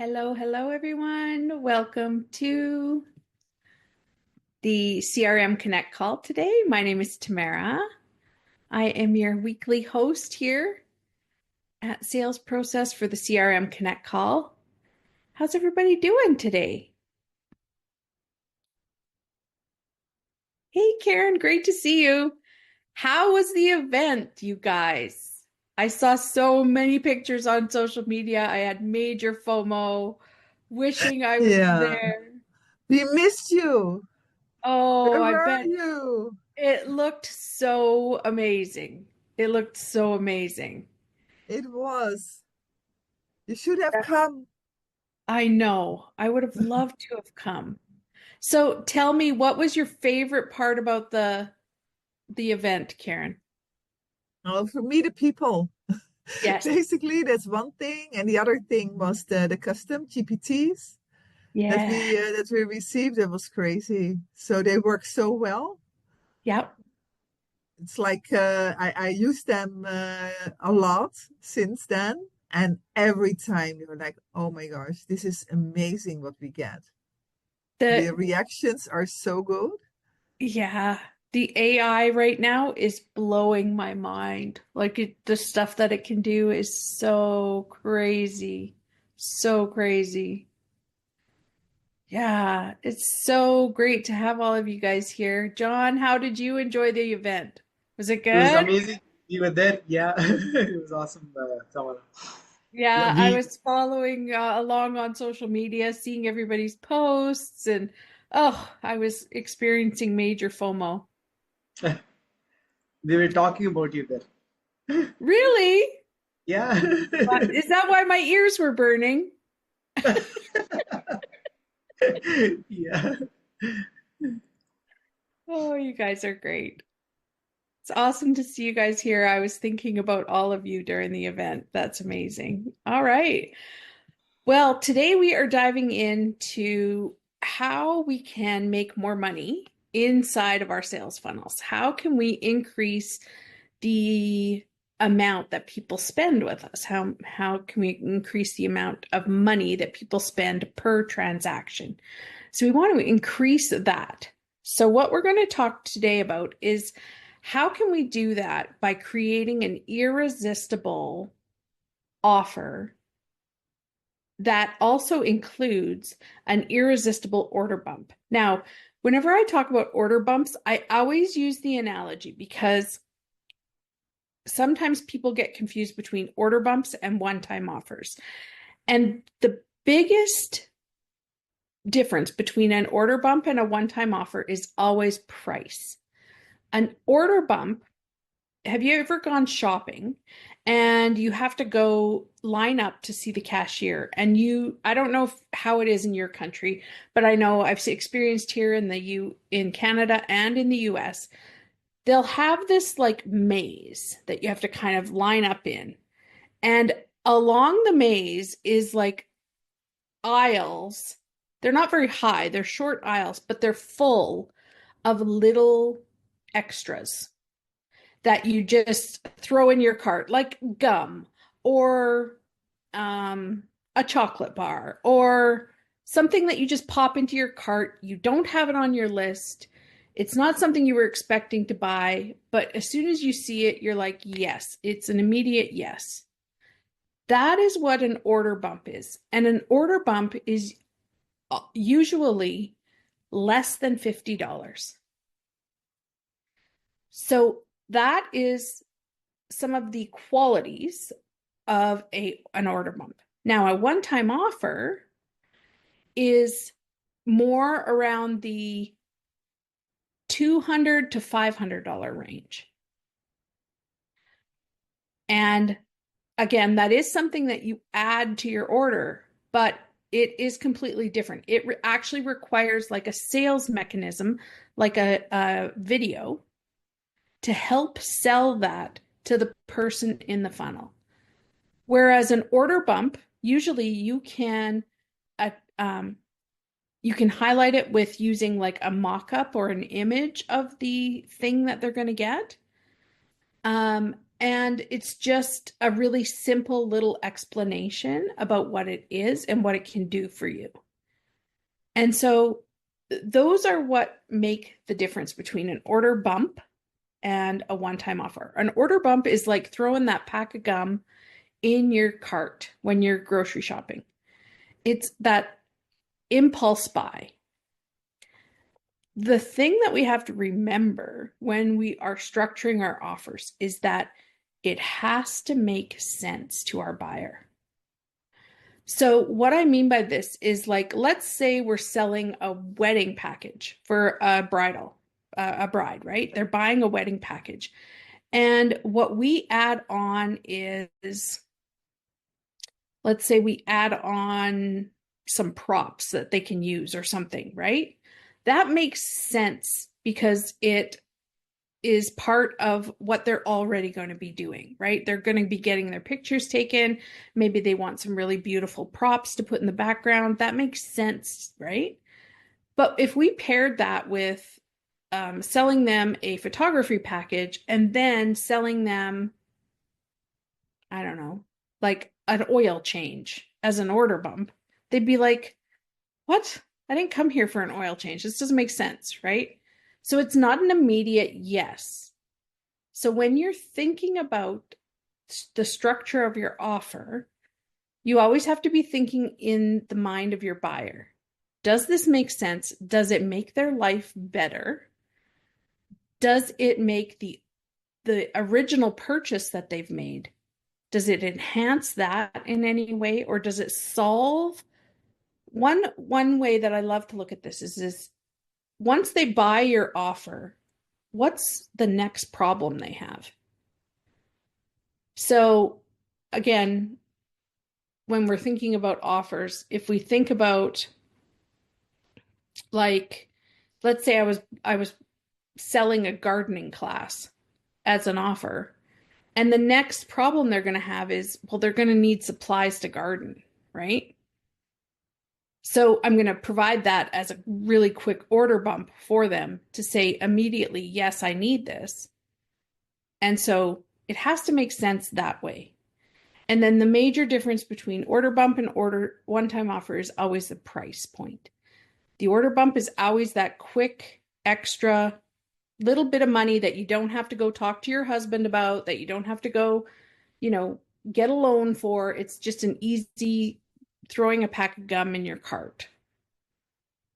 Hello, hello, everyone. Welcome to the CRM Connect call today. My name is Tamara. I am your weekly host here at Sales Process for the CRM Connect call. How's everybody doing today? Hey, Karen, great to see you. How was the event, you guys? I saw so many pictures on social media. I had major FOMO, wishing I was Yeah, there. we missed you. Oh, Where I were bet. you? It looked so amazing. It looked so amazing. It was. You should have Yeah. come. I know. I would have loved to have come. So tell me, what was your favorite part about the event, Karen? Oh, for me, the people. Yes. Basically, that's one thing, and the other thing was the custom GPTs Yeah. that we received. That was crazy. So they work so well. Yep. It's like I used them a lot since then, and every time you're like, oh my gosh, this is amazing what we get. The The reactions are so good. yeah, the AI right now is blowing my mind. The stuff that it can do is so crazy. So crazy. Yeah, it's so great to have all of you guys here. John, how did you enjoy the event? Was it It was good? amazing. We were there. Yeah, it was awesome, Tamara. Yeah, Yeah, I we was following along on social media, seeing everybody's posts, and oh, I was experiencing major FOMO. we were talking about you there. Really? Yeah, Is that why my ears were burning? yeah. Oh, you guys are great. It's awesome to see you guys here. I was thinking about all of you during the event. That's amazing. All right. Well, today we are diving into how we can make more money inside of our sales funnels. How can we increase the amount that people spend with us? How can we increase the amount of money that people spend per transaction? So we want to increase that. So what we're going to talk today about is how can we do that by creating an irresistible offer that also includes an irresistible order bump. Now, whenever I talk about order bumps, I always use the analogy because sometimes people get confused between order bumps and one-time offers. And the biggest difference between an order bump and a one-time offer is always price. An order bump, have you ever gone shopping and you have to go line up to see the cashier and I don't know how it is in your country, but I know I've experienced here in Canada and in the US, they'll have this like maze that you have to kind of line up in. And along the maze is like aisles. They're not very high, they're short aisles, but they're full of little extras that you just throw in your cart, like gum or a chocolate bar or something that you just pop into your cart. You don't have it on your list. It's not something you were expecting to buy, but as soon as you see it, you're like, yes, it's an immediate yes. That is what an order bump is. And an order bump is usually less than $50. So that is some of the qualities of an order bump. Now, a one-time offer is more around the $200 to $500 range. And again, that is something that you add to your order, but it is completely different. It actually requires like a sales mechanism, like a video to help sell that to the person in the funnel. Whereas an order bump, usually uh, um, you can highlight it with using like a mock-up or an image of the thing that they're going to get. And it's just a really simple little explanation about what it is and what it can do for you. And so those are what make the difference between an order bump and a one-time offer. An order bump is like throwing that pack of gum in your cart when you're grocery shopping. It's that impulse buy. The thing that we have to remember when we are structuring our offers is that it has to make sense to our buyer. So what I mean by this is, like, let's say we're selling a wedding package for a bride, right? They're buying a wedding package. And what we add on is, let's say we add on some props that they can use or something, right? That makes sense because it is part of what they're already going to be doing, right? They're going to be getting their pictures taken. Maybe they want some really beautiful props to put in the background. That makes sense, right? But if we paired that with selling them a photography package and then selling them, I don't know, like an oil change as an order bump, they'd be like, what? I didn't come here for an oil change. This doesn't make sense, right? So it's not an immediate yes. So when you're thinking about the structure of your offer, you always have to be thinking in the mind of your buyer. Does this make sense? Does it make their life better? Does it make the original purchase that they've made, does it enhance that in any way, or does it solve one way that I love to look at this is once they buy your offer, what's the next problem they have? So again, when we're thinking about offers, if we think about, like, let's say I was selling a gardening class as an offer, and the next problem they're going to have is, well, they're going to need supplies to garden, right? So I'm going to provide that as a really quick order bump for them to say immediately, yes, I need this. And so it has to make sense that way. And then the major difference between order bump and order one-time offer is always the price point. The order bump is always that quick, extra little bit of money that you don't have to go talk to your husband about, that you don't have to go, get a loan for. It's just an easy throwing a pack of gum in your cart.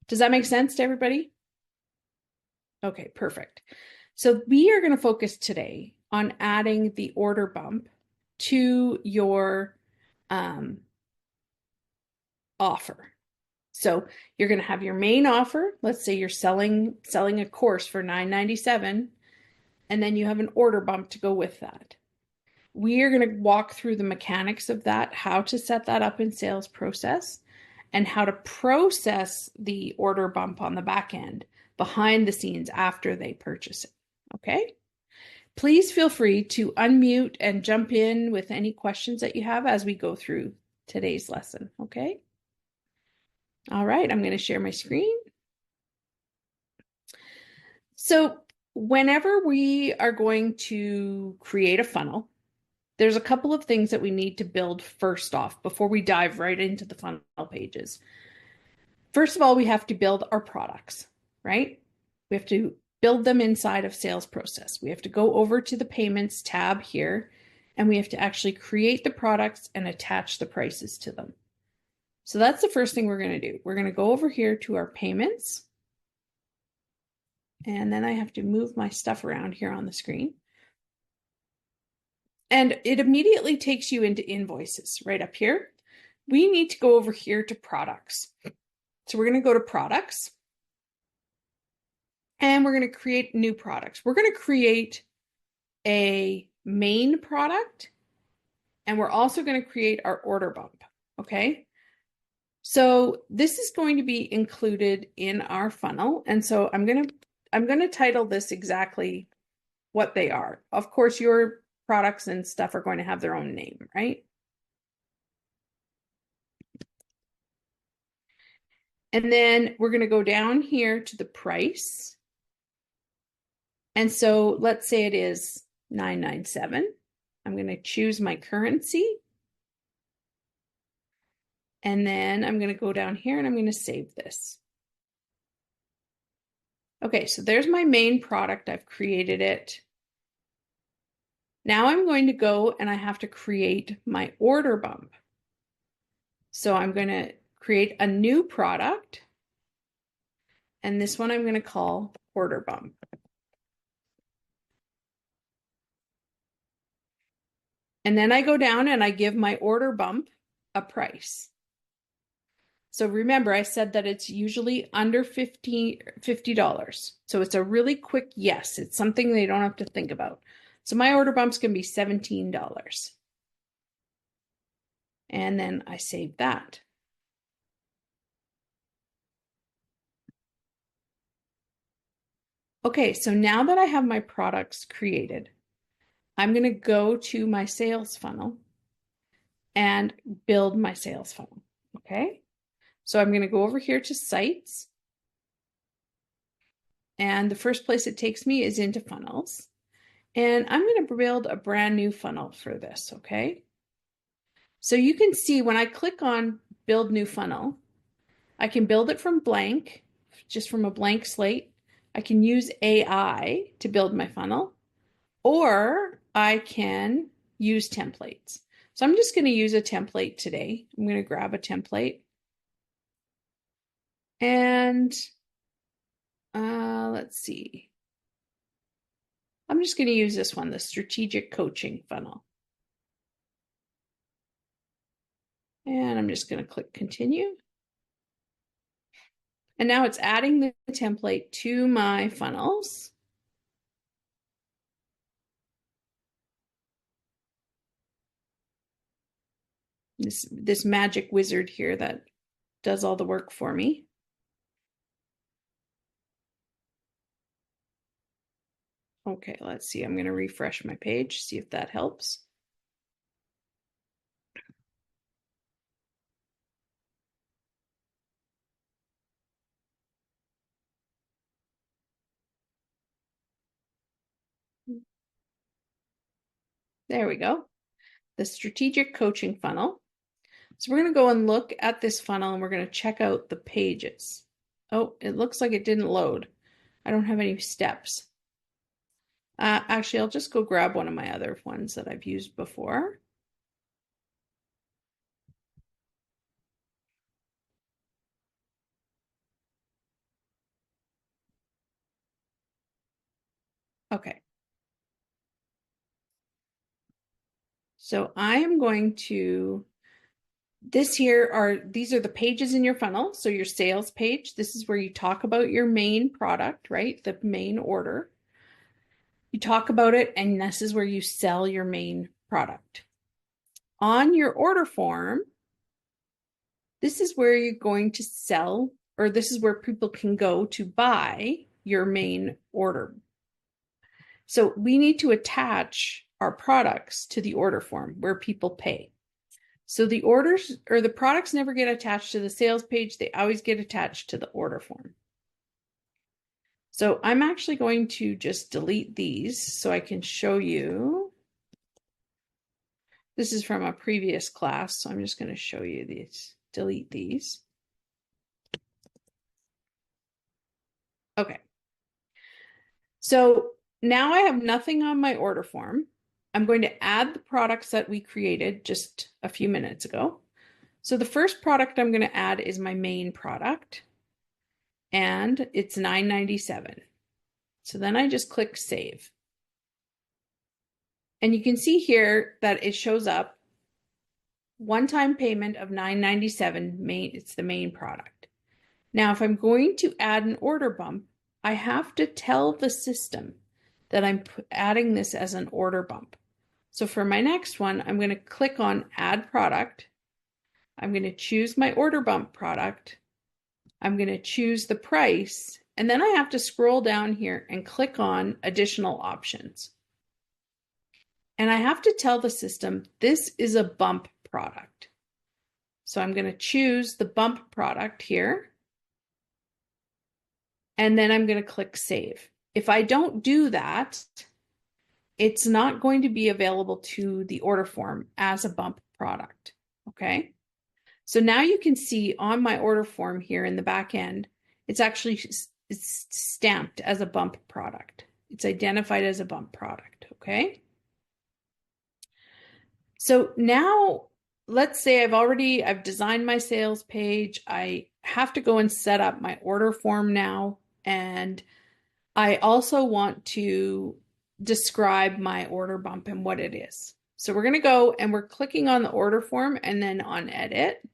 Does that make sense to everybody? Okay, perfect. So we are going to focus today on adding the order bump to your offer. So you're going to have your main offer. Let's say you're selling a course for $9.97, and then you have an order bump to go with that. We are going to walk through the mechanics of that, how to set that up in sales process, and how to process the order bump on the back end behind the scenes after they purchase it. Okay? Please feel free to unmute and jump in with any questions that you have as we go through today's lesson. Okay? All right, I'm going to share my screen. So whenever we are going to create a funnel, there's a couple of things that we need to build first off before we dive right into the funnel pages. First of all, we have to build our products, right? We have to build them inside of sales process. We have to go over to the payments tab here, and we have to actually create the products and attach the prices to them. So that's the first thing we're going to do. We're going to go over here to our payments. And then I have to move my stuff around here on the screen. And it immediately takes you into invoices right up here. We need to go over here to products. So we're going to go to products. And we're going to create new products. We're going to create a main product. And we're also going to create our order bump. Okay. So this is going to be included in our funnel. And so I'm going to title this exactly what they are. Of course, your products and stuff are going to have their own name, right? And then we're going to go down here to the price. And so let's say it is $9.97. I'm going to choose my currency. And then I'm going to go down here and I'm going to save this. Okay, so there's my main product. I've created it. Now I'm going to go and I have to create my order bump. So I'm going to create a new product. And this one I'm going to call order bump. And then I go down and I give my order bump a price. So remember, I said that it's usually under $50. So it's a really quick yes. It's something they don't have to think about. So my order bump's going to be $17. And then I save that. Okay, so now that I have my products created, I'm going to go to my sales funnel and build my sales funnel. Okay, so I'm going to go over here to sites. And the first place it takes me is into funnels. And I'm going to build a brand new funnel for this, okay? So you can see when I click on build new funnel, I can build it from blank, just from a blank slate. I can use AI to build my funnel, or I can use templates. So I'm just going to use a template today. I'm going to grab a template. And let's see. I'm just going to use this one, the strategic coaching funnel. And I'm just going to click continue. And now it's adding the template to my funnels. This magic wizard here that does all the work for me. Okay, let's see. I'm going to refresh my page, see if that helps. There we go. The strategic coaching funnel. So we're going to go and look at this funnel and we're going to check out the pages. Oh, it looks like it didn't load. I don't have any steps. Actually, I'll just go grab one of my other ones that I've used before. Okay. So I am going to, these are the pages in your funnel. So your sales page, this is where you talk about your main product, right? The main order. You talk about it, and this is where you sell your main product. On your order form, this is where you're going to sell, or this is where people can go to buy your main order. So we need to attach our products to the order form where people pay. So the orders or the products never get attached to the sales page. They always get attached to the order form. So I'm actually going to just delete these so I can show you. This is from a previous class, so I'm just going to show you these, delete these. Okay. So now I have nothing on my order form. I'm going to add the products that we created just a few minutes ago. So the first product I'm going to add is my main product, and it's $9.97. So then I just click save. And you can see here that it shows up one-time payment of $9.97. It's the main product. Now, if I'm going to add an order bump, I have to tell the system that I'm adding this as an order bump. So for my next one, I'm going to click on add product. I'm going to choose my order bump product. I'm going to choose the price, and then I have to scroll down here and click on additional options. And I have to tell the system this is a bump product. So I'm going to choose the bump product here. And then I'm going to click save. If I don't do that, it's not going to be available to the order form as a bump product. Okay. So now you can see on my order form here in the back end, it's actually it's stamped as a bump product. It's identified as a bump product. Okay. So now let's say I've designed my sales page. I have to go and set up my order form now. And I also want to describe my order bump and what it is. So we're going to go and we're clicking on the order form and then on edit.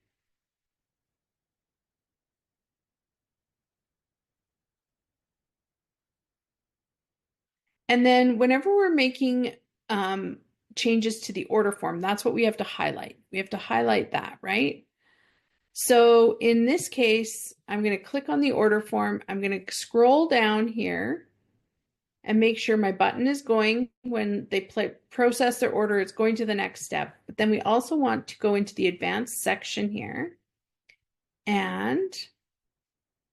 And then whenever we're making changes to the order form, that's what we have to highlight. We have to highlight that, right? So in this case, I'm going to click on the order form. I'm going to scroll down here and make sure my button is going when they process their order, it's going to the next step. But then we also want to go into the advanced section here. And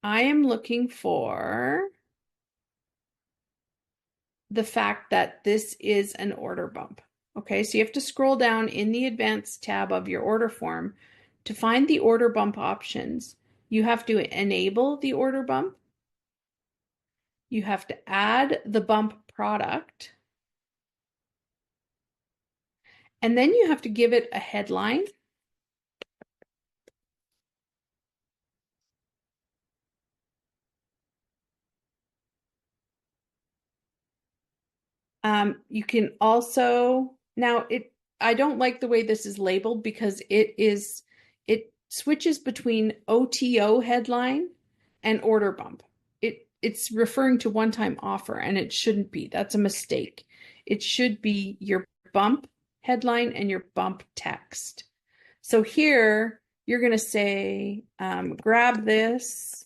I am looking for the fact that this is an order bump. Okay, so you have to scroll down in the advanced tab of your order form to find the order bump options. You have to enable the order bump. You have to add the bump product. And then you have to give it a headline. You can also, I don't like the way this is labeled because it switches between OTO headline and order bump. It's referring to one-time offer and it shouldn't be. That's a mistake. It should be your bump headline and your bump text. So here you're going to say, grab this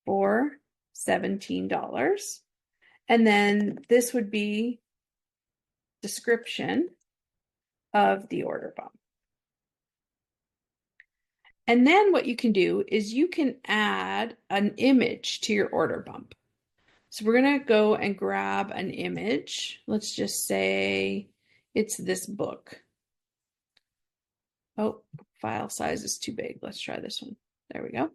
for $17. And then this would be description of the order bump. And then what you can do is you can add an image to your order bump. So we're going to go and grab an image. Let's just say it's this book. Oh, file size is too big. Let's try this one. There we go.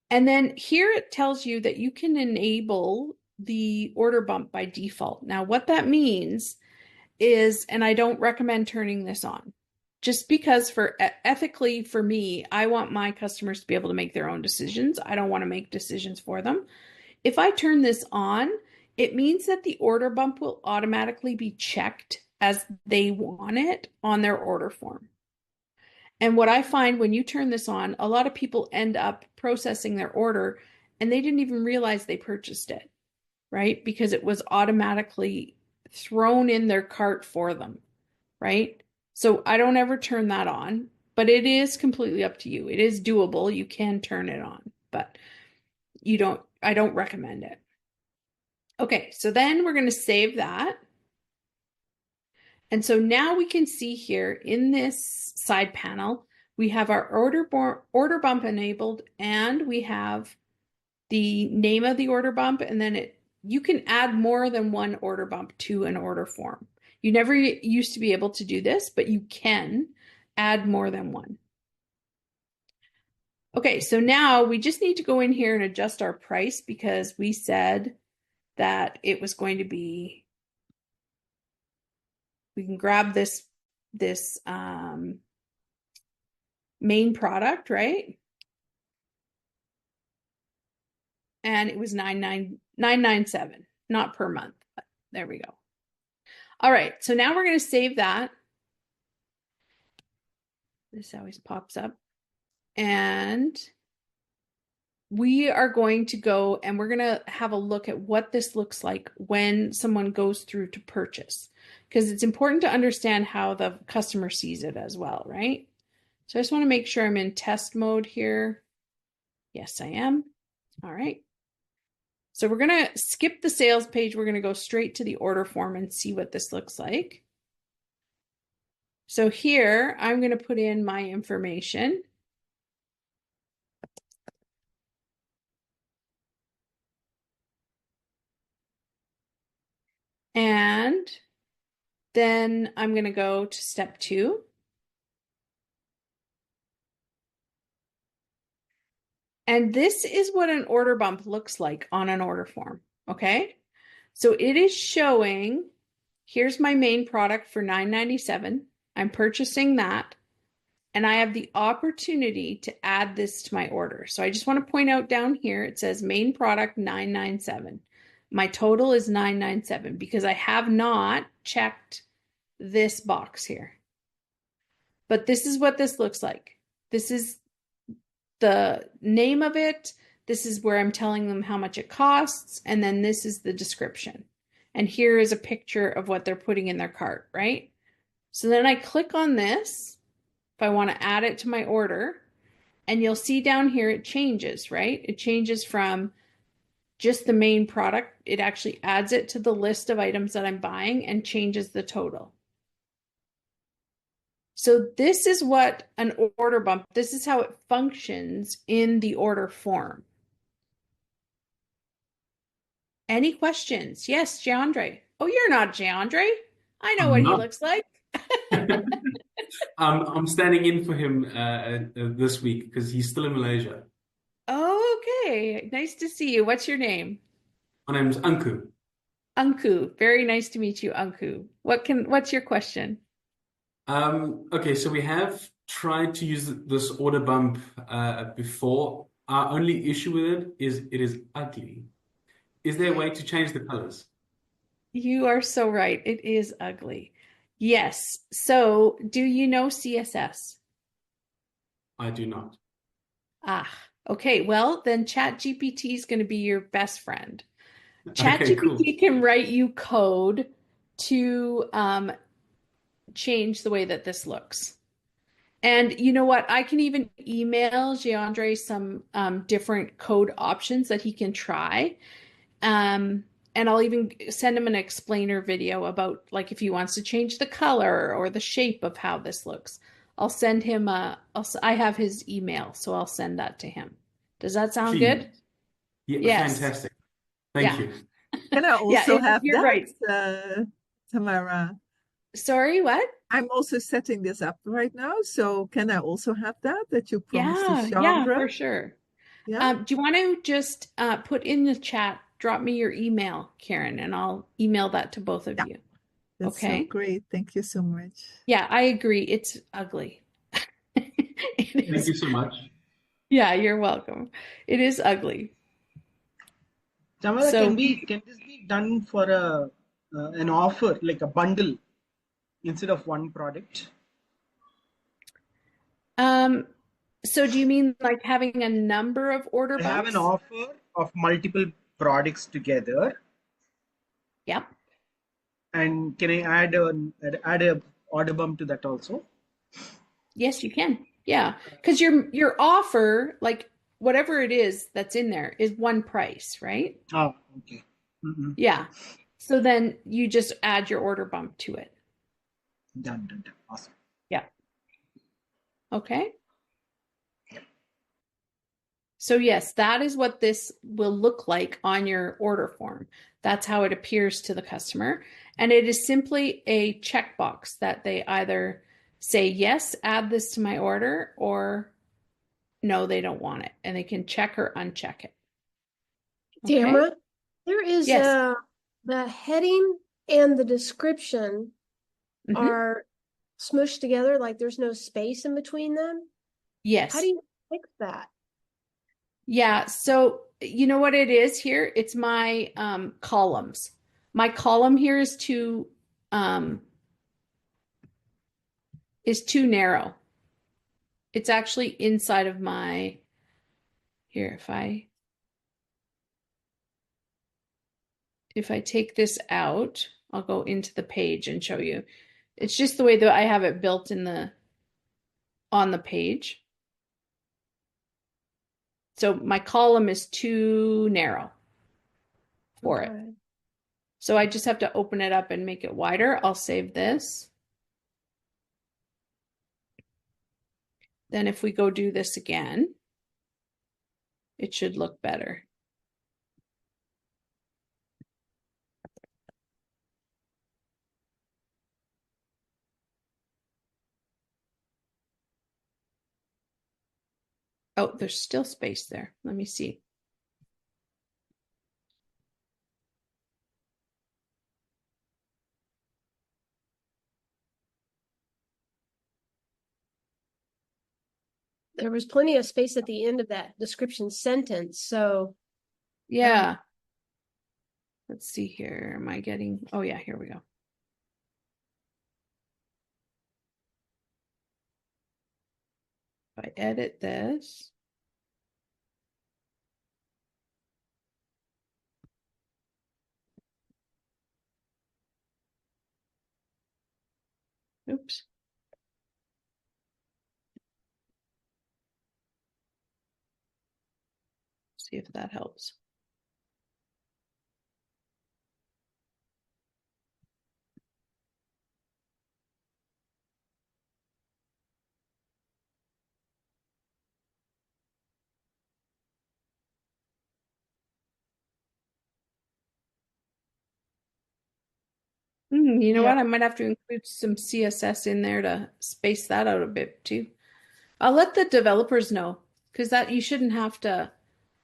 And then here it tells you that you can enable the order bump by default. Now, what that means is, and I don't recommend turning this on, just because ethically for me, I want my customers to be able to make their own decisions. I don't want to make decisions for them. If I turn this on, it means that the order bump will automatically be checked as they want it on their order form. And what I find when you turn this on, a lot of people end up processing their order and they didn't even realize they purchased it, right? Because it was automatically thrown in their cart for them, right? So I don't ever turn that on, but it is completely up to you. It is doable. You can turn it on, but I don't recommend it. Okay, so then we're going to save that. And so now we can see here in this side panel, we have our order bump enabled and we have the name of the order bump, and then you can add more than one order bump to an order form. You never used to be able to do this, but you can add more than one. Okay, so now we just need to go in here and adjust our price because we said that it was going to be, we can grab this main product, right? And it was $997, not per month. But there we go. All right, so now we're going to save that. This always pops up. And we are going to go and we're going to have a look at what this looks like when someone goes through to purchase, because it's important to understand how the customer sees it as well, right? So I just want to make sure I'm in test mode here. Yes, I am. All right. So we're going to skip the sales page. We're going to go straight to the order form and see what this looks like. So here I'm going to put in my information. And And then I'm going to go to step 2. And this is what an order bump looks like on an order form. Okay. So it is showing, here's my main product for $9.97. I'm purchasing that. And I have the opportunity to add this to my order. So I just want to point out down here, it says main product $9.97. My total is $9.97 because I have not checked this box here. But this is what this looks like. This is the name of it. This is where I'm telling them how much it costs. And then this is the description. And here is a picture of what they're putting in their cart, right? So then I click on this if I want to add it to my order. And you'll see down here it changes, right? It changes from just the main product. It actually adds it to the list of items that I'm buying and changes the total. So this is what an order bump, this is how it functions in the order form. Any questions? Yes, Jeandre. Oh, you're not Jeandre. I know I'm what he not. looks like. I'm standing in for him this week because he's still in Malaysia. Okay, nice to see you. What's your name? My name's Anku. Anku. Very nice to meet you, Anku. What's your question? Okay, so we have tried to use this order bump before. Our only issue with it is ugly. Is there a way to change the colors? You are so right. It is ugly. Yes. So, do you know CSS? I do not. Ah, okay. Well, then ChatGPT is going to be your best friend. Okay, cool. ChatGPT can write you code to change the way that this looks. And you know what? I can even email Jeandre some different code options that he can try. And I'll even send him an explainer video about like if he wants to change the color or the shape of how this looks. I'll send him I have his email, so I'll send that to him. Does that sound Please. good? Yeah, Yes. fantastic. Thank Yeah. you. Can I Yeah, also have you're that, right. Tamara? Sorry, what? I'm also setting this up right now, so can I also have that you promised to Yeah, Chandra? for sure. Yeah, Do you want to just put in the chat, drop me your email, Karen, and I'll email that to both of yeah, you. that's so Okay? great. Thank you so much. Yeah, I agree. It's ugly. It Thank is. you so much. Yeah, you're welcome. It is ugly. Tamara, So, can this be done for an offer like a bundle instead of one product? um, so do you mean like having a number of order I have an bumps? offer of multiple products together, Yep. and can I add a order bump to that also? Yes, you can. Yeah, because your offer, like whatever it is that's in there, is one price, right? Ah, okay. Mm-hmm. Yeah. So then you just add your order bump to it. Done. Awesome. Yeah. Okay. So yes, that is what this will look like on your order form. That's how it appears to the customer. And it is simply a checkbox that they either say, yes, add this to my order, or no, they don't want it. And they can check or uncheck it. Okay? Tamara, there is Yes. the heading and the description Mhm. are smushed together, like there's no space in between them. Yes. How do you fix that? Yeah, so you know what it is here? It's my columns. My column here is too narrow. It's actually inside of my here if I take this out, I'll go into the page and show you. It's just the way that I have it built on the page. So my column is too narrow for it. So I just have to open it up and make it wider. I'll save this. Then if we go do this again, it should look better. Oh, there's still space there. Let me see. There was plenty of space at the end of that description sentence. So Yeah. Let's see here. Am I getting, oh yeah, here we go. If I edit this. Oops. See if that helps. You know yeah, what? I might have to include some CSS in there to space that out a bit too. I'll let the developers know because that you shouldn't have to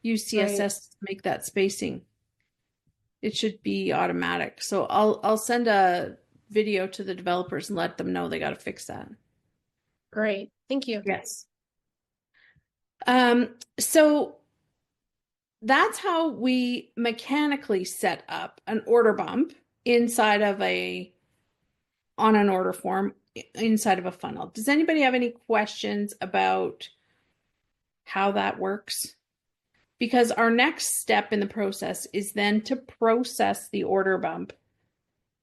use right. CSS to make that spacing. It should be automatic. So I'll send a video to the developers and let them know they got to fix that. Great. Thank you. Yes. So that's how we mechanically set up an order bump inside of on an order form inside of a funnel. Does anybody have any questions about how that works? Because our next step in the process is then to process the order bump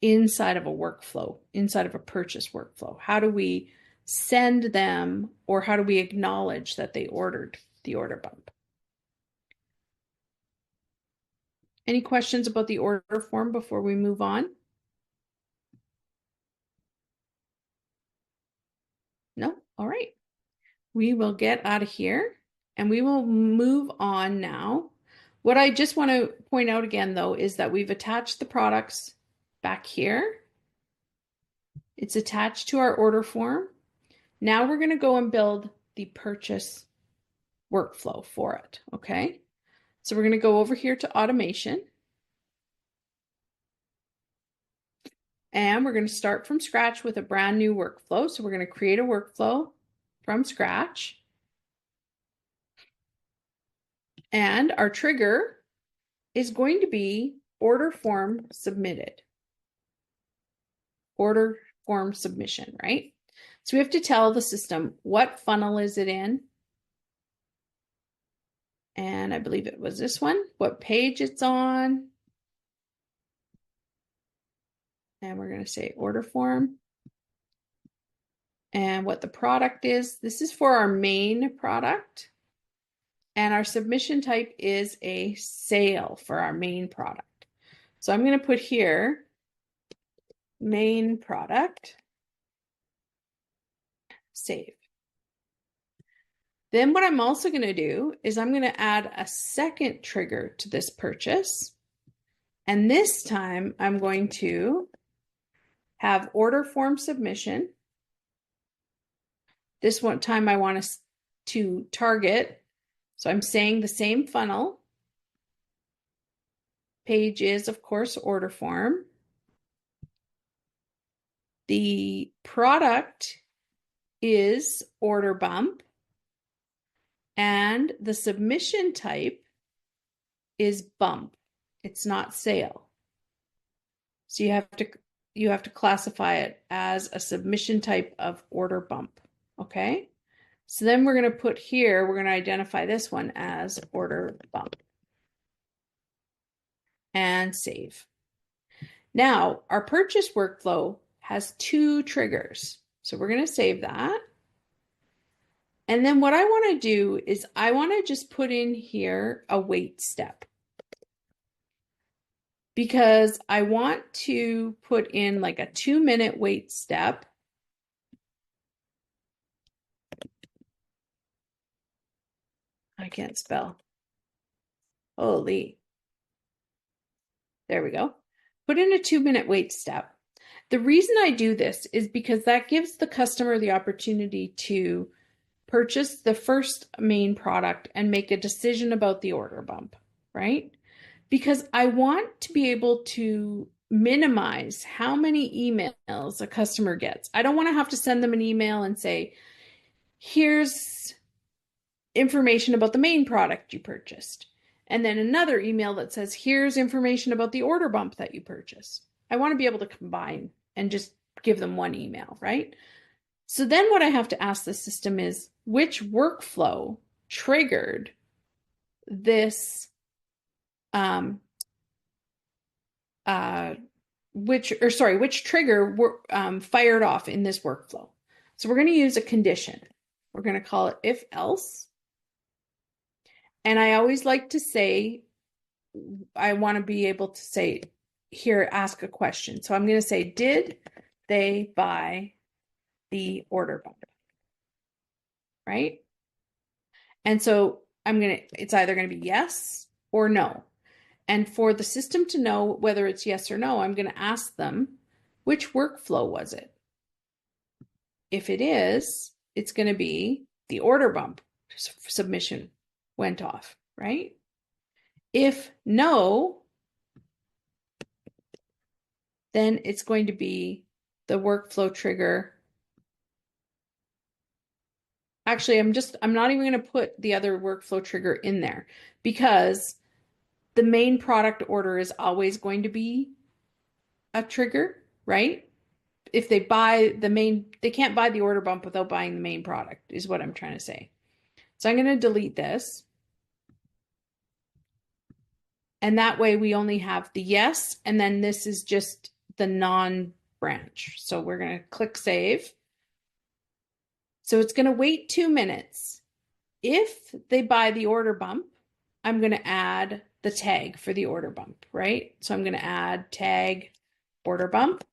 inside of a workflow, inside of a purchase workflow. How do we send them, or how do we acknowledge that they ordered the order bump? Any questions about the order form before we move on? No? All right. We will get out of here and we will move on now. What I just want to point out again, though, is that we've attached the products back here. It's attached to our order form. Now we're going to go and build the purchase workflow for it, okay? So we're going to go over here to automation. And we're going to start from scratch with a brand new workflow. So we're going to create a workflow from scratch. And our trigger is going to be order form submitted. Order form submission, right? So we have to tell the system what funnel is it in. And I believe it was this one, what page it's on. And we're going to say order form. And what the product is. This is for our main product. And our submission type is a sale for our main product. So I'm going to put here main product, save. Then what I'm also going to do is I'm going to add a second trigger to this purchase. And this time I'm going to have order form submission. This one time I want to target. So I'm saying the same funnel. Page is, of course, order form. The product is order bump. And the submission type is bump. It's not sale. So you have to classify it as a submission type of order bump. Okay? So then we're going to put here, we're going to identify this one as order bump. And save. Now, our purchase workflow has two triggers. So we're going to save that. And then what I want to do is I want to just put in here a wait step. Because I want to put in like a 2-minute wait step. I can't spell. Holy. There we go. Put in a 2-minute wait step. The reason I do this is because that gives the customer the opportunity to purchase the first main product and make a decision about the order bump, right? Because I want to be able to minimize how many emails a customer gets. I don't want to have to send them an email and say, here's information about the main product you purchased. And then another email that says, here's information about the order bump that you purchased. I want to be able to combine and just give them one email, right? So then what I have to ask the system is, which workflow triggered this, which trigger fired off in this workflow? So we're going to use a condition. We're going to call it if else. And I always like to say, I want to be able to say, here, ask a question. So I'm going to say, did they buy the order bump? Right? And so it's either going to be yes or no. And for the system to know whether it's yes or no, I'm going to ask them, which workflow was it? If it is, it's going to be the order bump submission went off, right? If no, then it's going to be the workflow trigger. Actually, I'm not even going to put the other workflow trigger in there because the main product order is always going to be a trigger, right? If they buy they can't buy the order bump without buying the main product, is what I'm trying to say. So I'm going to delete this. And that way we only have the yes, and then this is just the non-branch. So we're going to click save. So it's going to wait 2 minutes. If they buy the order bump, I'm going to add the tag for the order bump, right? So I'm going to add tag order bump.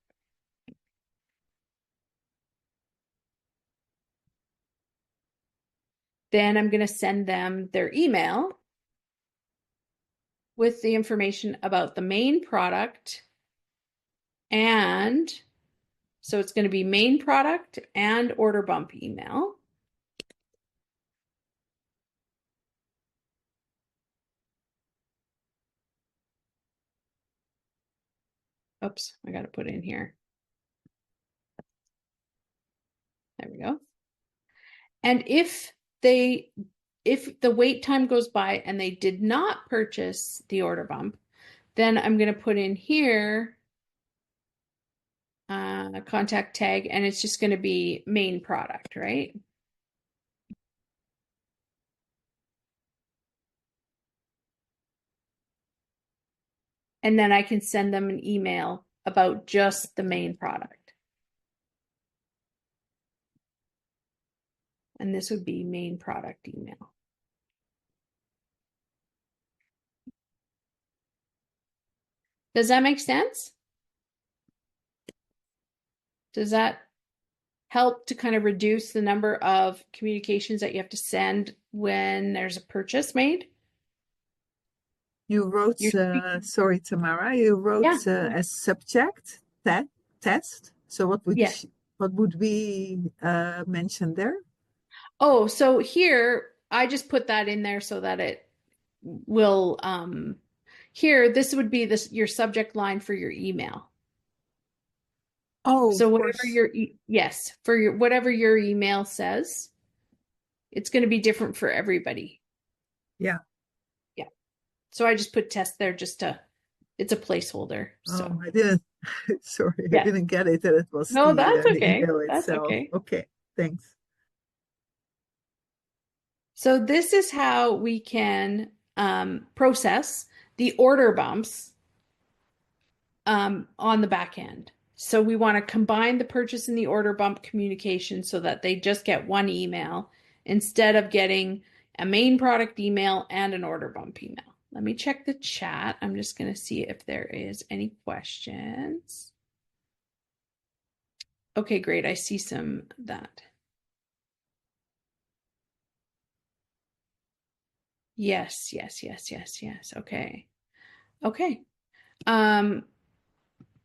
Then I'm going to send them their email with the information about the main product. And so it's going to be main product and order bump email. Oops, I got to put it in here. There we go. And if the wait time goes by and they did not purchase the order bump, then I'm going to put in here contact tag, and it's just going to be main product, right? And then I can send them an email about just the main product. And this would be main product email. Does that make sense? Does that help to kind of reduce the number of communications that you have to send when there's a purchase made? You wrote, sorry, Tamara, you wrote Yeah. as subject test. So what would we mention there? Oh, so here I just put that in there so that it will here this would be your subject line for your email. Oh, so whatever whatever your email says, it's going to be different for everybody. Yeah. Yeah. So I just put test there it's a placeholder. So I didn't sorry, I didn't get it that it was no, that's the okay. email That's itself. okay. Okay, thanks. So this is how we can process the order bumps on the back end. So we want to combine the purchase and the order bump communication so that they just get one email instead of getting a main product email and an order bump email. Let me check the chat. I'm just going to see if there is any questions. Okay, great. I see some of that. Yes. Okay. Okay.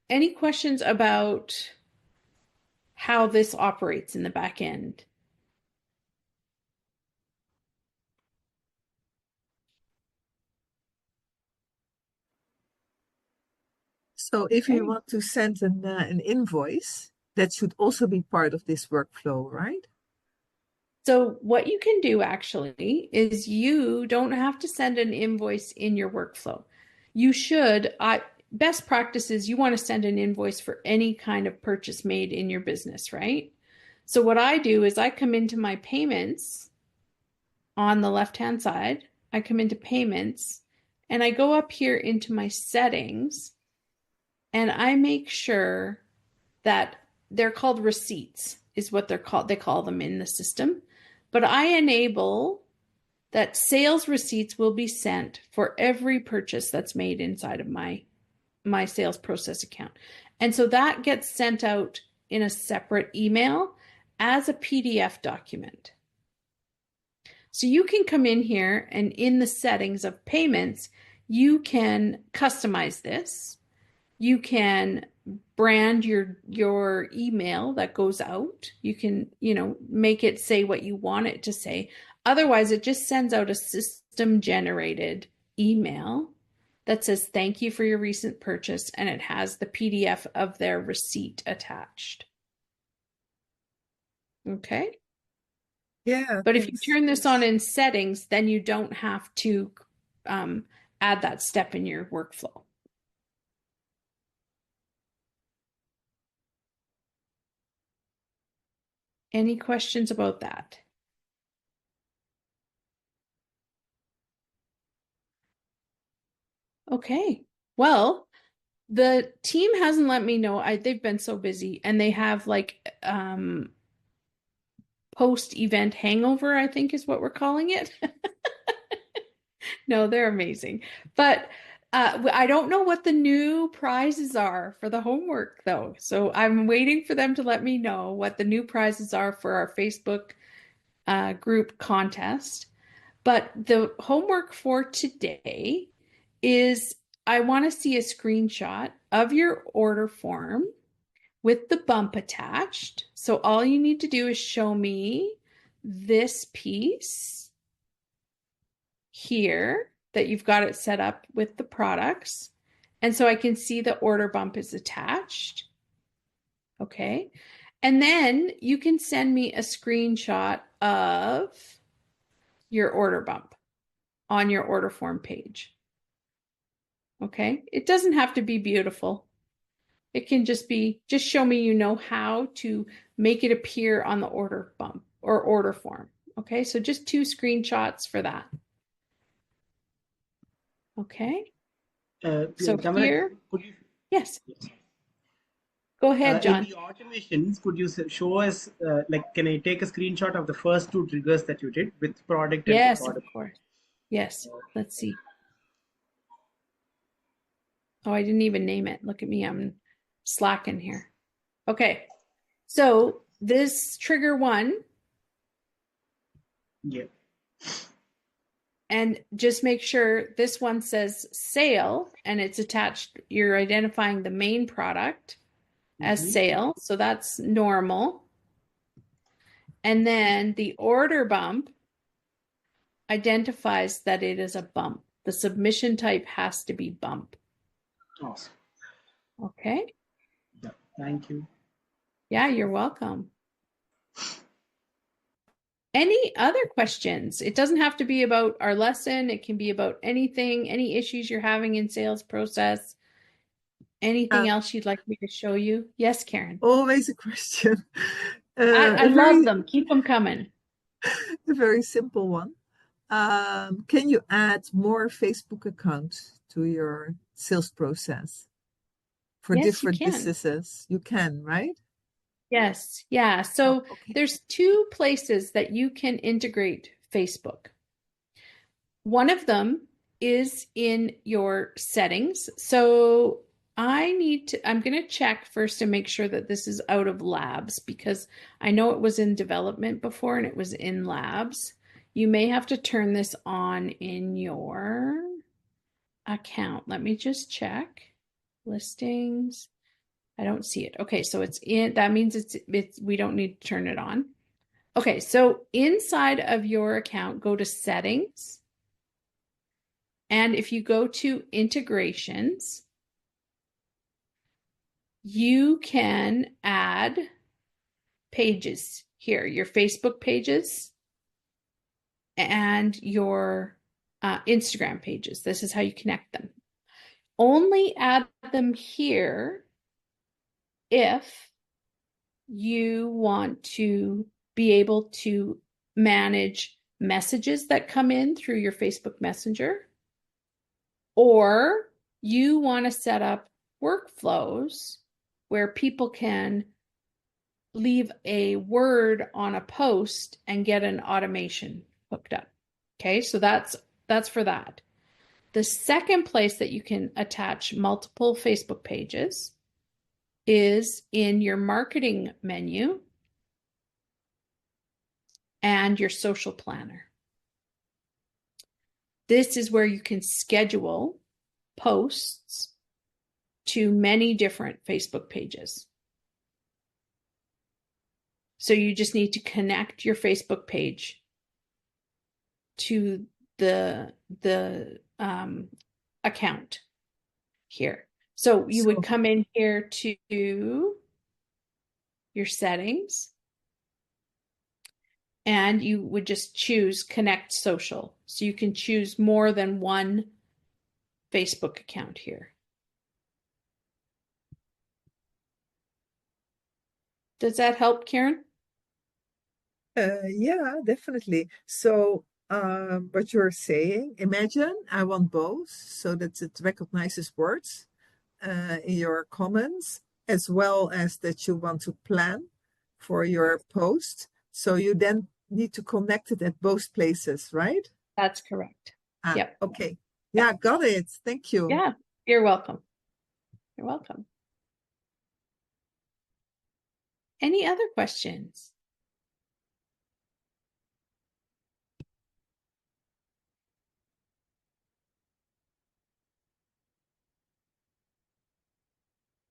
Any questions about how this operates in the back end? So if you Okay. want to send an invoice, that should also be part of this workflow, right? So what you can do actually is you don't have to send an invoice in your workflow. You should, best practice is you want to send an invoice for any kind of purchase made in your business, right? So what I do is I come into my payments on the left-hand side. I come into payments and I go up here into my settings and I make sure that they're called receipts is what they're called. They call them in the system. But I enable that sales receipts will be sent for every purchase that's made inside of my sales process account. And so that gets sent out in a separate email as a PDF document. So you can come in here and in the settings of payments, you can customize this. You can brand your email that goes out. You can, make it say what you want it to say. Otherwise, it just sends out a system generated email that says thank you for your recent purchase, and it has the PDF of their receipt attached. Okay. Yeah, But if you thanks. turn this on in settings, then you don't have to add that step in your workflow. Any questions about that? Okay. Well, the team hasn't let me know. They've been so busy and they have like post-event hangover, I think is what we're calling it. No, they're amazing. But I don't know what the new prizes are for the homework though. So I'm waiting for them to let me know what the new prizes are for our Facebook group contest. But the homework for today is I want to see a screenshot of your order form with the bump attached. So all you need to do is show me this piece here that you've got it set up with the products. And so I can see the order bump is attached. Okay. And then you can send me a screenshot of your order bump on your order form page. Okay. It doesn't have to be beautiful. It can just show me you know how to make it appear on the order bump or order form. Okay. So just 2 screenshots for that. Okay. So Tamara, here, could you? yes, go ahead, In John. the automations, could you show us, can I take a screenshot of the first 2 triggers that you did with product and with Yes, of order? course. Yes. Let's see. Oh, I didn't even name it. Look at me. I'm slacking here. Okay. So this trigger 1, Yeah. and just make sure this one says sale and it's attached. You're identifying the main product as sale. So that's normal. And then the order bump identifies that it is a bump. The submission type has to be bump. Awesome. Okay. Yeah. Thank you. Yeah, you're welcome. Any other questions? It doesn't have to be about our lesson. It can be about anything, any issues you're having in sales process. Anything else you'd like me to show you? Yes, Karen. Always a question. I A love them. Keep them coming. a very simple one. Can you add more Facebook accounts to your sales process for Yes, you different can. businesses? You can, right? Yes. Yeah. So Okay. there's 2 places that you can integrate Facebook. One of them is in your settings. So I'm going to check first to make sure that this is out of labs because I know it was in development before and it was in labs. You may have to turn this on in your account. Let me just check. Listings. I don't see it. Okay, so it's in, that means it's we don't need to turn it on. Okay, so inside of your account, go to settings. And if you go to integrations, you can add pages here, your Facebook pages and your Instagram pages. This is how you connect them. Only add them here if you want to be able to manage messages that come in through your Facebook Messenger, or you want to set up workflows where people can leave a word on a post and get an automation hooked up. Okay, so that's for that. The second place that you can attach multiple Facebook pages is in your marketing menu and your social planner. This is where you can schedule posts to many different Facebook pages. So you just need to connect your Facebook page to the account here. So you would come in here to your settings, and you would just choose Connect Social. So you can choose more than one Facebook account here. Does that help, Karen? Yeah, definitely. So, what you're saying, imagine I want both so that it recognizes words in your comments, as well as that you want to plan for your post. So you then need to connect it at both places, right? That's correct. Yep. Okay. Yeah, got it. Thank you. Yeah, you're welcome. You're welcome. Any other questions?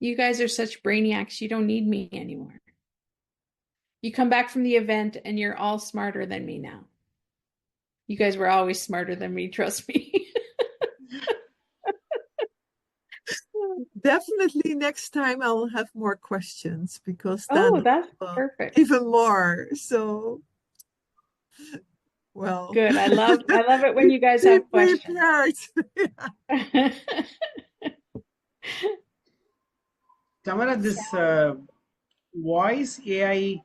You guys are such brainiacs, you don't need me anymore. You come back from the event and you're all smarter than me now. You guys were always smarter than me, trust me. Definitely next time I'll have more questions, because then that's perfect. even more. So, well, good. I love it when you guys have questions. Tamara, this voice AI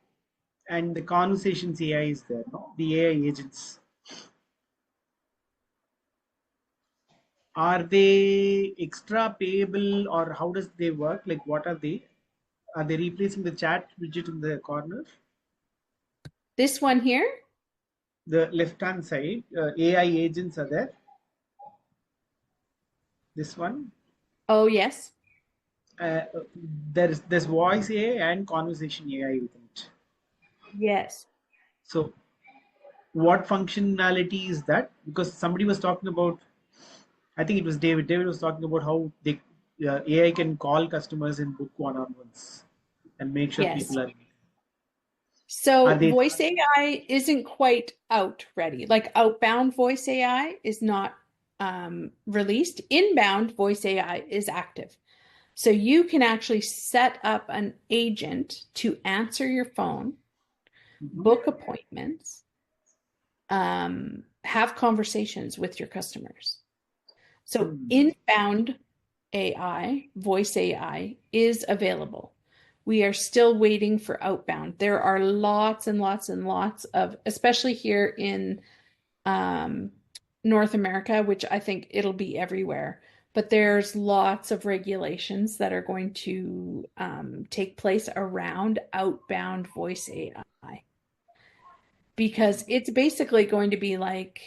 and the conversations AI is there, no? The AI agents. Are they extra payable, or how does they work? Like, what are they? Are they replacing the chat widget in the corner? This one here? The left-hand side, AI agents are there. This one. Oh, yes. There's voice AI and conversation AI within it. Yes. So, what functionality is that? Because somebody was talking about, I think it was David. David was talking about how they AI can call customers and book one-on-ones and make sure people are. So voice AI isn't quite out ready. Like outbound voice AI is not released. Inbound voice AI is active. So you can actually set up an agent to answer your phone, book appointments, have conversations with your customers. So inbound AI, voice AI, is available. We are still waiting for outbound. There are lots and lots and lots of, especially here in North America, which I think it'll be everywhere, but there's lots of regulations that are going to take place around outbound voice AI, because it's basically going to be like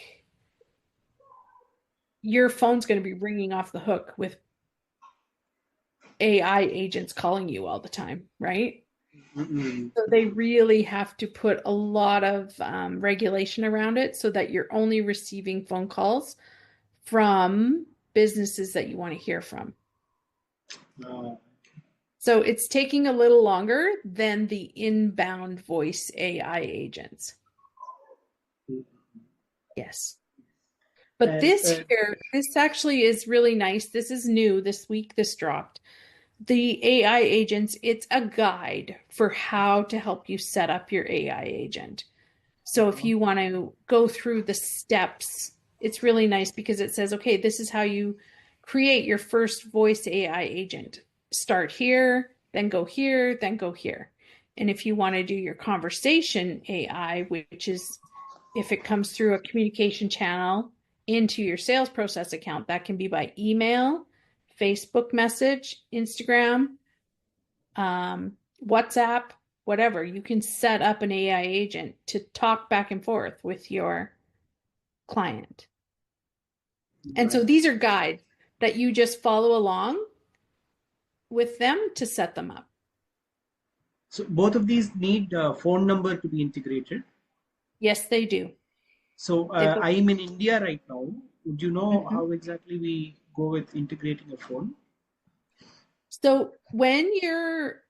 your phone's going to be ringing off the hook with AI agents calling you all the time, right? So they really have to put a lot of regulation around it so that you're only receiving phone calls from businesses that you want to hear from. So it's taking a little longer than the inbound voice AI agents. Yes. But this here, this actually is really nice. This is new this week. This dropped. the AI agents, it's a guide for how to help you set up your AI agent. So if you want to go through the steps, it's really nice because it says, okay, this is how you create your first voice AI agent. Start here, then go here, then go here. And if you want to do your conversation AI, which is if it comes through a communication channel into your sales process account, that can be by email, Facebook message, Instagram, WhatsApp, whatever. You can set up an AI agent to talk back and forth with your client. And so Right. these are guides that you just follow along with them to set them up. So both of these need a phone number to be integrated. Yes, they do. So They both. I'm in India right now. Would you know Mhm. how exactly we go with integrating a phone? So when you're,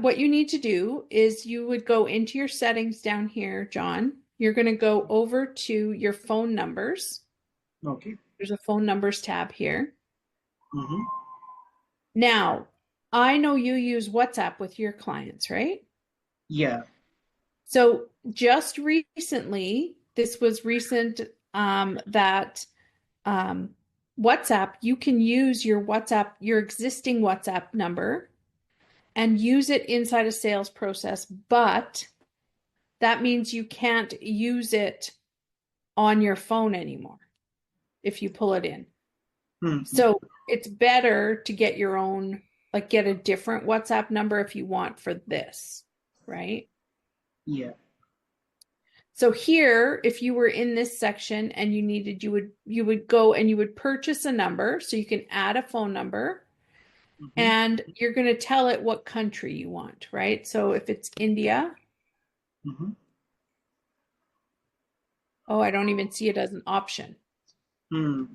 what you need to do is you would go into your settings down here, John. You're going to go over to your phone numbers. Okay. There's a phone numbers tab here. Mm-hmm. Now, I know you use WhatsApp with your clients, right? Yeah. So just recently, this was recent, that WhatsApp, you can use your WhatsApp, your existing WhatsApp number and use it inside a sales process, but that means you can't use it on your phone anymore if you pull it in. Mm-hmm. So it's better to get your own, like get a different WhatsApp number if you want for this, right? Yeah. So here, if you were in this section and you needed, you would go and you would purchase a number, so you can add a phone number, Mm-hmm. and you're going to tell it what country you want, right? So if it's India, Mm-hmm. oh, I don't even see it as an option.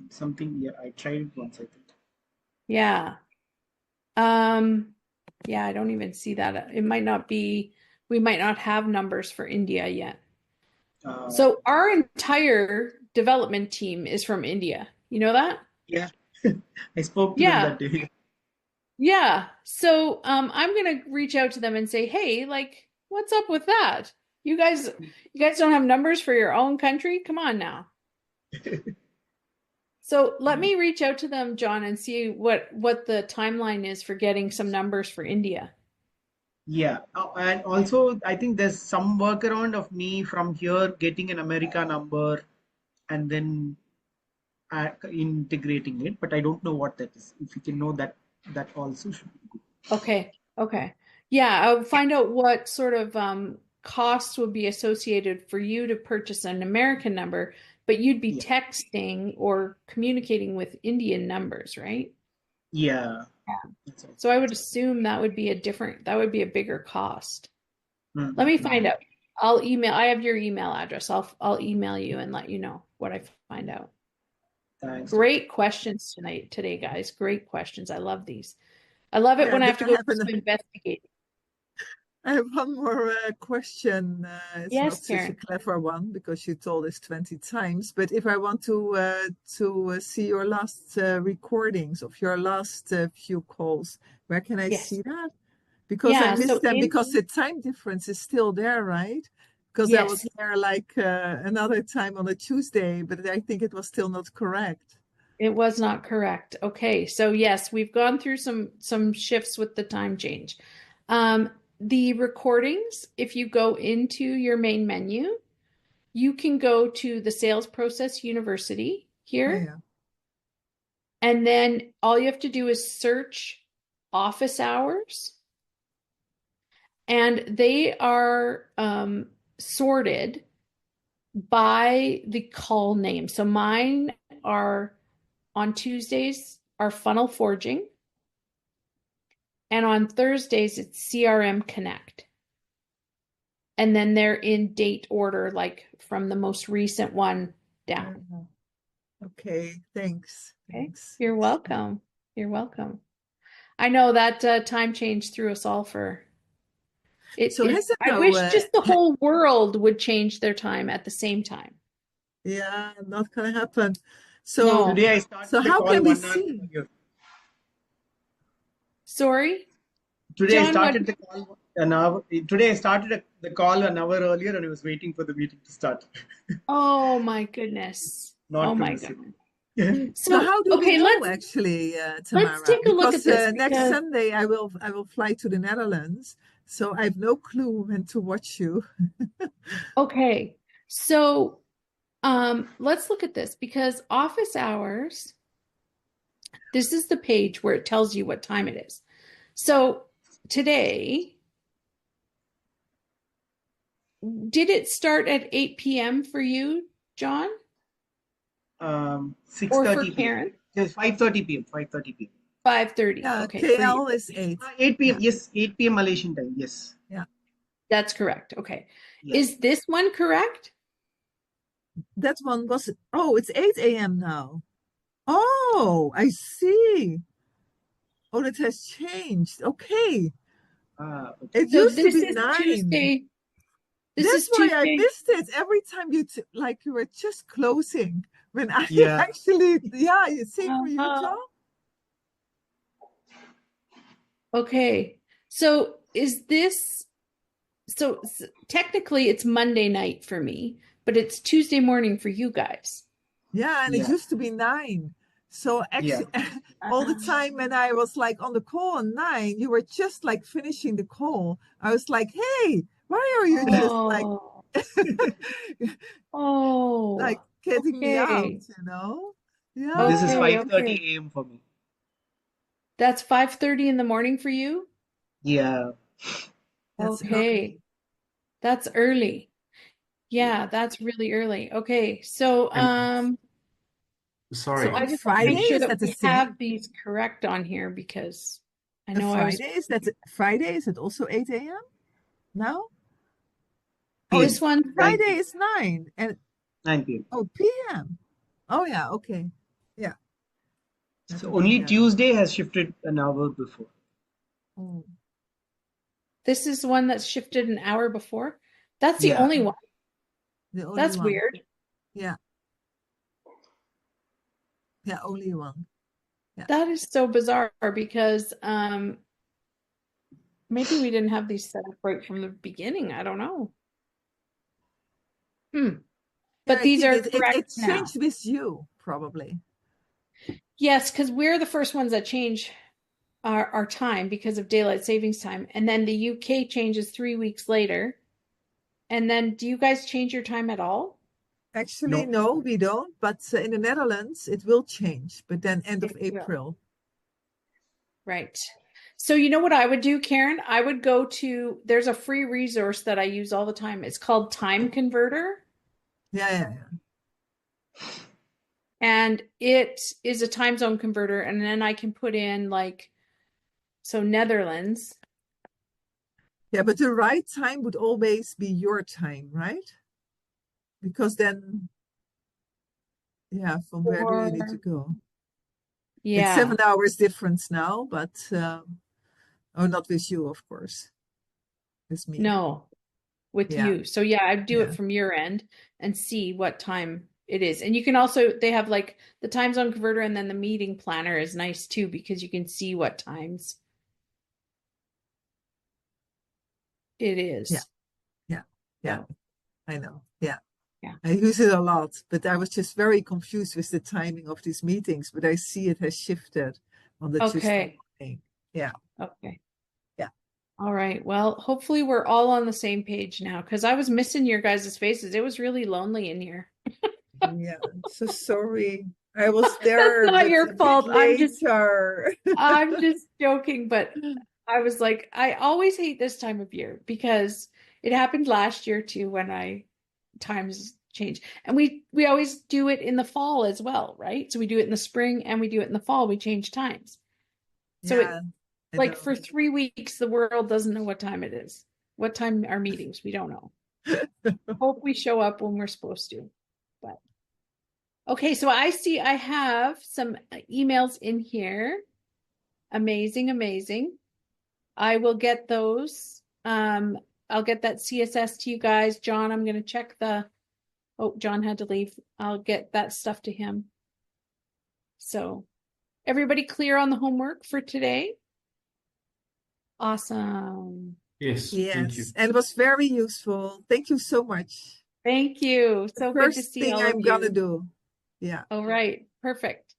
Something, yeah, I tried it once, I think. Yeah. Yeah, I don't even see that. It might not be, we might not have numbers for India yet. So our entire development team is from India. You know that? Yeah, I spoke to them Yeah. that day. Yeah. So I'm gonna reach out to them and say, hey, like, what's up with that? You guys don't have numbers for your own country? Come on now. So let me reach out to them, John, and see what the timeline is for getting some numbers for India. Yeah, and also I think there's some workaround of me from here getting an America number and then integrating it, but I don't know what that is. If you can know that, that also should be good. Okay. Okay. Yeah, I'll find out what sort of costs would be associated for you to purchase an American number, but you'd be Yeah, texting or communicating with Indian numbers, right? yeah, Yeah. that's all. So I would assume that would be that would be a bigger cost. Let me find Mm-hmm. out. I have your email address. I'll email you and let you know what I find out. Thanks. Great questions today, guys. Great questions. I love these. I love it Yeah, when I then have to go do I some investigating. have one more question. It's Yes, not such a Karen. clever one because you told us 20 times. But if I want to see your last recordings of your last few calls, where can I Yes. see that? Because I Yeah, missed so them because the time difference is still there, right? Because I was yes, there like another time on a Tuesday, but I think it was still not correct. it was not correct. Okay, so yes, we've gone through some shifts with the time change. The recordings, if you go into your main menu, you can go to the Sales Process University Oh, here, yeah. and then all you have to do is search office hours, and they are sorted by the call name. So mine are on Tuesdays are funnel forging, and on Thursdays it's CRM Connect. And then they're in date order, like from the most recent one down. Okay, thanks. Okay, Thanks. you're welcome. You're welcome. I know that time change threw us all for it. So has it I no, wish just the whole world would change their time at the same time. yeah, not gonna happen. So No. Today I started so the how call can we 1 hour see? earlier. Sorry, Today I John, what? started the call an hour. Today I started the call an hour earlier, and I was waiting for the meeting to start, Oh my goodness. not Oh to my miss it. goodness. So So, how do we okay, know let's actually, let's Tamara? take a look at Because this next because Sunday I will fly to the Netherlands, so I have no clue when to watch you. okay. So, let's look at this because office hours, this is the page where it tells you what time it is. So, today, did it start at 8 p.m. for you, John, or for 6:30 p.m. Karen? Yes, 5:30 p.m. 5:30 p.m. 5:30. Yeah, Okay, for you. KL is 8. 8 p.m. Yeah, Yes, 8 p.m. Malaysian time. Yes. yeah. That's correct. Okay. Yeah. Is this one correct? That one was, oh, it's 8 a.m. now. Oh, I see. Oh, it has changed. Okay. Okay. It So used to this be is 9. Tuesday. This That's is why I Tuesday. missed it every time like you were just closing when I Yeah. actually, yeah, same for you, Uh, John. okay. So is this technically it's Monday night for me, but it's Tuesday morning for you guys. Yeah, and it Yeah. used to be 9. So Yeah. actually, all the time when I was like on the call on 9, you were just like finishing the call. I was like, hey, why are you just like Oh, oh, like getting me out, okay. you know? Yeah, This is Okay, okay. 5:30 a.m. for me. That's 5:30 in the morning for you? Yeah. that's early. Okay. That's early. Yeah. Yeah, that's really early. Okay. So, And so So I on sorry, just want to Friday, make sure is that that the we same? have these correct on here because I A know I was Friday is it also 8 a.m. now? Oh, this PM. one. 9 Friday p.m. is 9 and 9 p.m. oh p.m. Oh yeah, okay. Yeah, have So to be only there. Tuesday has shifted an hour before. Oh, This is one that's shifted an hour before. That's the Yeah. only one. the only That's one. weird. Yeah, yeah, only one. Yeah. That is so bizarre because maybe we didn't have these set up right from the beginning. I don't know. Hmm. Yeah, But I these think are it correct now. changed with you, probably. Yes, because we're the first ones that change our time because of daylight savings time. And then the UK changes 3 weeks later. And then do you guys change your time at all? Actually, No. no, we don't. But in the Netherlands, it will change, but then end of It will. April. Right. So you know what I would do, Karen? I would go to, there's a free resource that I use all the time. It's called Time Converter, Yeah, yeah, yeah. and it is a time zone converter. And then I can put in like, so Netherlands, Yeah, but the right time would always be your time, right? Because then, yeah, from where do you need to or go? It's yeah, 7 hours difference now, but oh, not with you, of course. With me. no, with Yeah, you. So yeah, I'd do it yeah, from your end and see what time it is. And you can also, they have like the time zone converter and then the meeting planner is nice too because you can see what times it yeah, is. yeah, yeah. So I know. Yeah. yeah. I use it a lot, but I was just very confused with the timing of these meetings. But I see it has shifted on the Tuesday Okay. morning. Yeah, Okay. yeah, All right. Well, hopefully we're all on the same page now because I was missing your guys' faces. It was really lonely in here. yeah. So sorry. I was That's there, not but your a bit fault. later. I'm just joking, but I was like, I always hate this time of year because it happened last year too when I times change. And we always do it in the fall as well, right? So we do it in the spring and we do it in the fall. We change times. So it Yeah, I like know. for 3 weeks the world doesn't know what time it is. What time are meetings? We don't know. Hope we show up when we're supposed to. But okay, so I see I have some emails in here. Amazing, amazing. I will get those. I'll get that CSS to you guys. John, I'm going to check the, oh, John had to leave. I'll get that stuff to him. So, everybody clear on the homework for today? Awesome. Yes, thank you. Yes, and it was very useful. Thank you so much. Thank you. The So good to first see thing all of I'm gonna you. do. Yeah, All right. Perfect.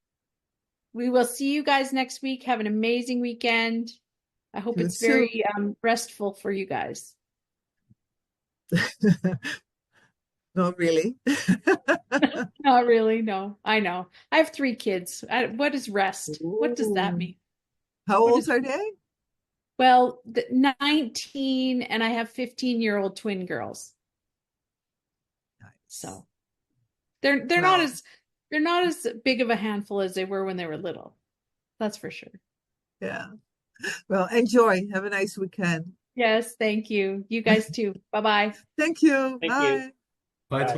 We will see you guys next week. Have an amazing weekend. I hope you it's too. very restful for you guys. Not really. Not really. No, I know. I have 3 kids. What is rest? What does that Ooh. mean? How What old is are they? Well, 19 and I have 15-year-old twin girls. Nice. So they're not Well, as they're not as big of a handful as they were when they were little. That's for sure. yeah. Well, enjoy. Have a nice weekend. Yes, thank you. You guys too. Bye-bye. Thank you. Thank you. Bye. Bye. Bye.